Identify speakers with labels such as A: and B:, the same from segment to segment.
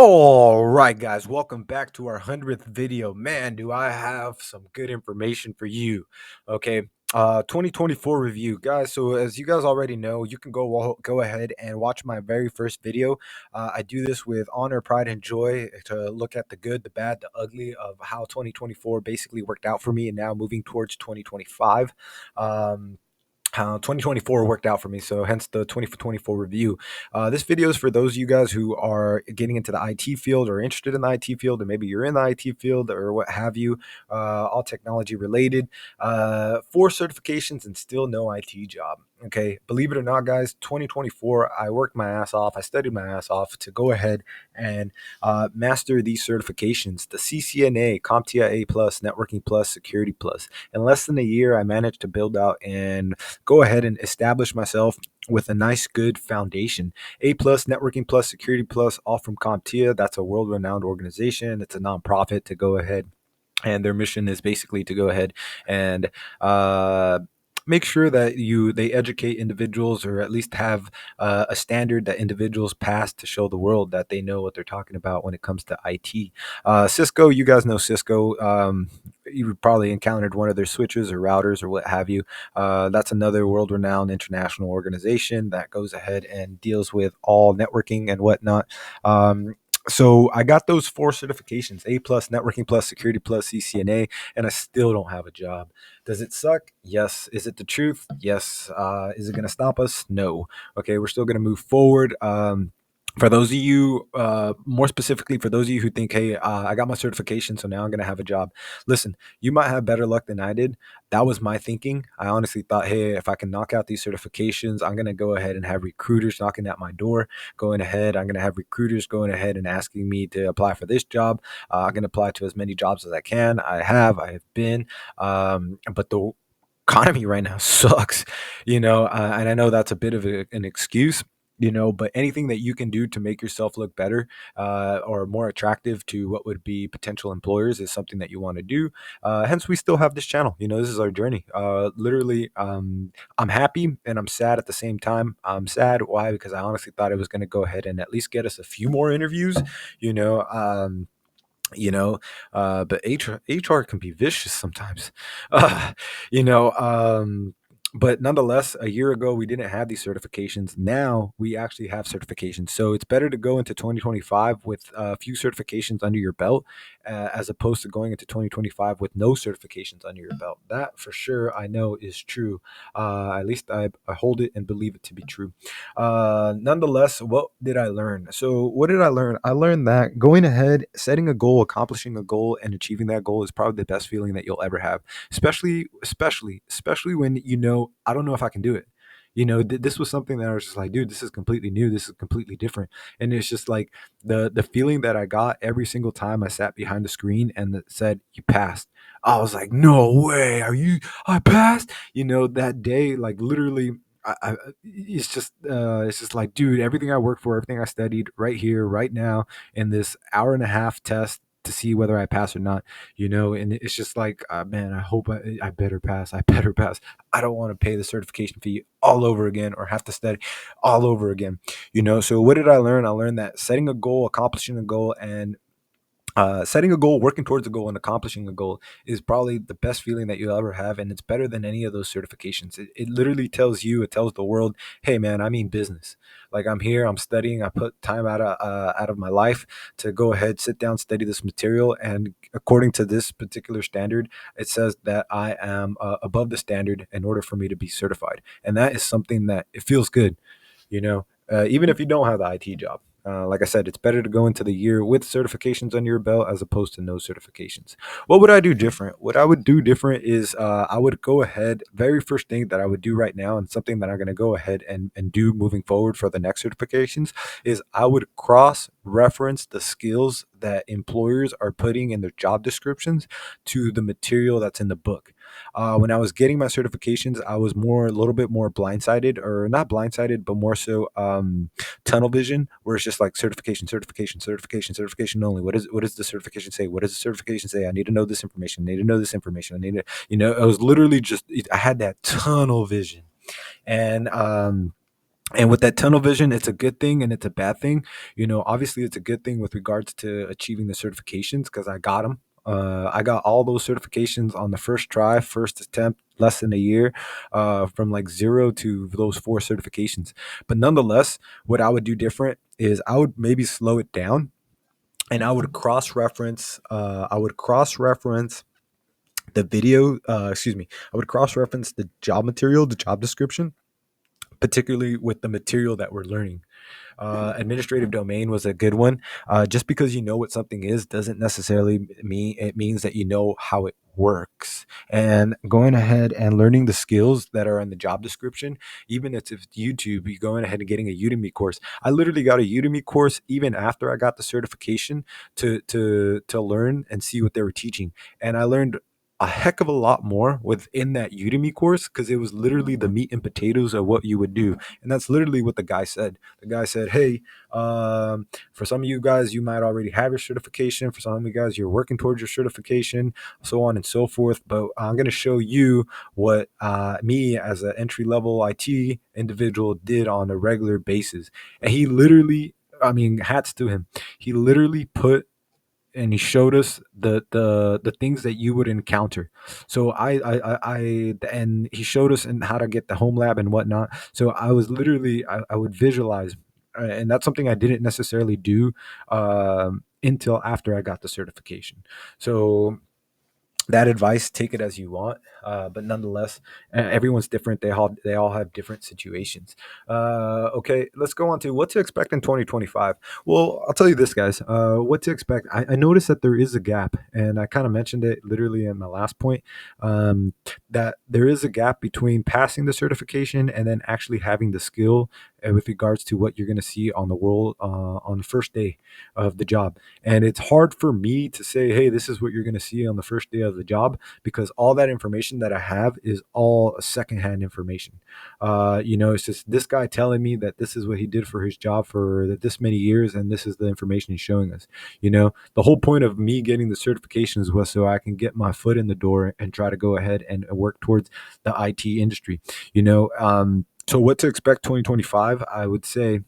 A: All right, guys, welcome back to our 100th video. Man, do I have some good information for you. Okay. 2024 review, guys. So as you guys already know, you can go ahead and watch my very first video. I do this with honor, pride, and joy to look at the good, the bad, the ugly of how 2024 basically worked out for me, and now moving towards 2025. How 2024 worked out for me. So hence the 2024 review. This video is for those of you guys who are getting into the IT field or interested in the IT field, or maybe you're in the IT field or what have you, all technology related. 4 certifications and still no IT job. Okay, believe it or not, guys, 2024, I worked my ass off. I studied my ass off to go ahead and master these certifications: the CCNA, CompTIA A Plus, Networking Plus, Security Plus. In less than a year, I managed to build out and go ahead and establish myself with a nice, good foundation. A plus, Networking Plus, Security Plus, all from CompTIA. That's a world renowned organization. It's a nonprofit to go ahead. And their mission is basically to go ahead and make sure that they educate individuals, or at least have a standard that individuals pass to show the world that they know what they're talking about when it comes to IT. Cisco, you guys know Cisco. You probably encountered one of their switches or routers or what have you. That's another world-renowned international organization that goes ahead and deals with all networking and whatnot. So I got those 4 certifications: A plus, Networking Plus, Security Plus, CCNA, and I still don't have a job. Does it suck? Yes. Is it the truth? Yes. Is it going to stop us? No. Okay, we're still going to move forward. For those of you, more specifically, for those of you who think, hey, I got my certification, so now I'm going to have a job. Listen, you might have better luck than I did. That was my thinking. I honestly thought, hey, if I can knock out these certifications, I'm going to go ahead and have recruiters knocking at my door. Going ahead, I'm going to have recruiters going ahead and asking me to apply for this job. I'm going to apply to as many jobs as I can. I have been. But the economy right now sucks, and I know that's a bit of an excuse. But anything that you can do to make yourself look better, or more attractive to what would be potential employers, is something that you want to do. Hence, we still have this channel. This is our journey. Literally, I'm happy and I'm sad at the same time. I'm sad. Why? Because I honestly thought it was going to go ahead and at least get us a few more interviews. You know, um, you know but HR can be vicious sometimes. uh, you know but nonetheless, a year ago we didn't have these certifications. Now we actually have certifications, so it's better to go into 2025 with a few certifications under your belt, as opposed to going into 2025 with no certifications under your belt. That for sure I know is true. At least I hold it and believe it to be true. Nonetheless, what did I learn? So, what did I learn? I learned that going ahead, setting a goal, accomplishing a goal, and achieving that goal is probably the best feeling that you'll ever have. Especially when I don't know if I can do it. This was something that I was just like, dude, this is completely new. This is completely different, and it's just like the feeling that I got every single time I sat behind the screen and it said you passed. I was like, no way, are you? I passed. That day, like literally, it's just like, dude, everything I worked for, everything I studied, right here, right now, in this hour and a half test to see whether I pass or not. And it's just like, man, I hope I better pass. I better pass. I don't want to pay the certification fee all over again or have to study all over again. So what did I learn? I learned that setting a goal, accomplishing a goal, and setting a goal, working towards a goal, and accomplishing a goal is probably the best feeling that you'll ever have, and it's better than any of those certifications. It literally tells you, it tells the world, hey man, I mean business. Like, I'm here, I'm studying, I put time out of my life to go ahead, sit down, study this material, and according to this particular standard, it says that I am above the standard in order for me to be certified, and that is something that it feels good. Even if you don't have the IT job. Like I said, it's better to go into the year with certifications under your belt as opposed to no certifications. What would I do different? What I would do different is, I would go ahead, very first thing that I would do right now, and something that I'm going to go ahead and do moving forward for the next certifications, is I would cross reference the skills that employers are putting in their job descriptions to the material that's in the book. When I was getting my certifications, I was a little bit more blindsided, or not blindsided, but more so tunnel vision, where it's just like certification, certification, certification, certification only. What does the certification say? What does the certification say? I need to know this information. I need to know this information. I need to, I was literally just, I had that tunnel vision. And And with that tunnel vision, it's a good thing and it's a bad thing. Obviously, it's a good thing with regards to achieving the certifications because I got them. I got all those certifications on the first try, first attempt, less than a year, from like zero to those four certifications. But nonetheless, what I would do different is I would maybe slow it down and I would cross reference. I would cross reference the video. Excuse me. I would cross reference the job material, the job description, particularly with the material that we're learning. Administrative domain was a good one. Just because you know what something is doesn't necessarily mean it means that you know how it works. And going ahead and learning the skills that are in the job description, even if it's YouTube, you going ahead and getting a Udemy course. I literally got a Udemy course even after I got the certification to learn and see what they were teaching, and I learned a heck of a lot more within that Udemy course because it was literally the meat and potatoes of what you would do. And that's literally what the guy said. The guy said, "Hey, for some of you guys, you might already have your certification. For some of you guys, you're working towards your certification, so on and so forth. But I'm going to show you what me as an entry level IT individual did on a regular basis." And he literally, I mean, hats to him. He literally put and he showed us the things that you would encounter. So and he showed us and how to get the home lab and whatnot. So I was literally I would visualize, and that's something I didn't necessarily do until after I got the certification. So that advice, take it as you want, but nonetheless, everyone's different. They all have different situations. Okay, let's go on to what to expect in 2025. Well, I'll tell you this, guys. What to expect, I noticed that there is a gap, and I kind of mentioned it literally in my last point, um, that there is a gap between passing the certification and then actually having the skill, with regards to what you're going to see on the world, on the first day of the job. And it's hard for me to say, hey, this is what you're going to see on the first day of the job, because all that information that I have is all secondhand information. It's just this guy telling me that this is what he did for his job for this many years, and this is the information he's showing us. The whole point of me getting the certifications was so I can get my foot in the door and try to go ahead and work towards the IT industry. So what to expect 2025? I would say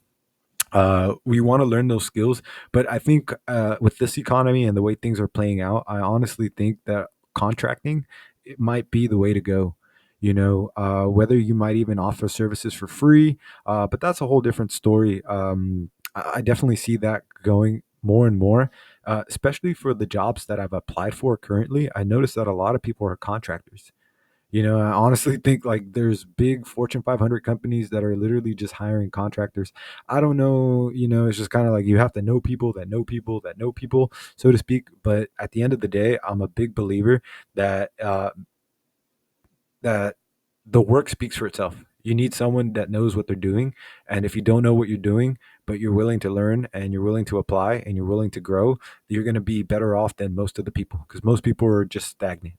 A: we want to learn those skills, but I think with this economy and the way things are playing out, I honestly think that contracting, it might be the way to go. Whether you might even offer services for free, but that's a whole different story. I definitely see that going more and more, especially for the jobs that I've applied for currently. I noticed that a lot of people are contractors. I honestly think like there's big Fortune 500 companies that are literally just hiring contractors. I don't know, it's just kind of like you have to know people that know people that know people, so to speak. But at the end of the day, I'm a big believer that that the work speaks for itself. You need someone that knows what they're doing. And if you don't know what you're doing, but you're willing to learn and you're willing to apply and you're willing to grow, you're going to be better off than most of the people, because most people are just stagnant.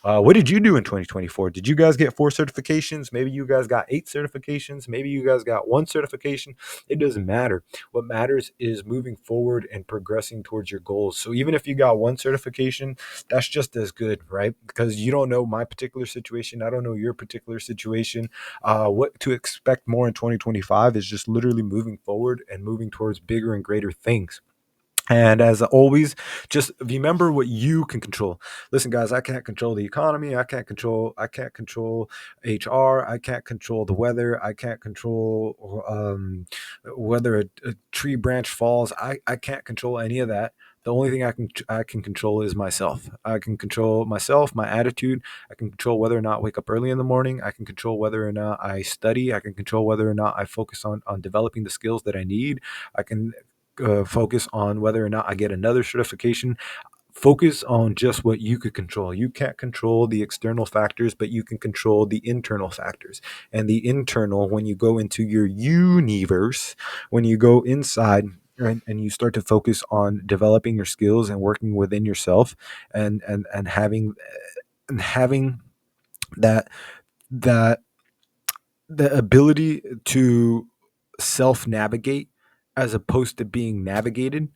A: What did you do in 2024? Did you guys get four certifications? Maybe you guys got eight certifications. Maybe you guys got one certification. It doesn't matter. What matters is moving forward and progressing towards your goals. So even if you got one certification, that's just as good, right? Because you don't know my particular situation. I don't know your particular situation. What to expect more in 2025 is just literally moving forward and moving towards bigger and greater things. And as always, just remember what you can control. Listen, guys, I can't control the economy. I can't control HR. I can't control the weather. I can't control whether a tree branch falls. I can't control any of that. The only thing I can control is myself. I can control myself, my attitude. I can control whether or not I wake up early in the morning. I can control whether or not I study. I can control whether or not I focus on developing the skills that I need. I can focus on whether or not I get another certification. Focus on just what you could control. You can't control the external factors, but you can control the internal factors. And the internal, when you go into your universe, when you go inside, and you start to focus on developing your skills and working within yourself, and having that that the ability to self navigate as opposed to being navigated.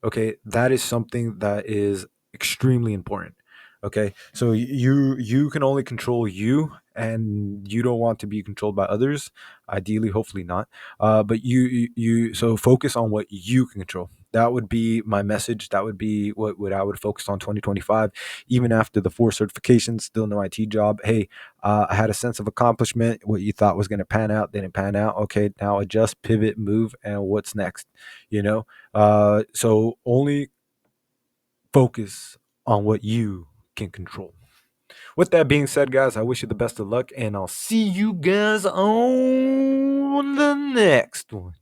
A: Okay, that is something that is extremely important. Okay, so you can only control you, and you don't want to be controlled by others. Ideally, hopefully not. But so focus on what you can control. That would be my message. That would be what I would focus on 2025. Even after the 4 certifications, still no IT job. Hey, I had a sense of accomplishment. What you thought was going to pan out didn't pan out. Okay, now adjust, pivot, move, and what's next? You know. So only focus on what you can control. With that being said, guys, I wish you the best of luck, and I'll see you guys on the next one.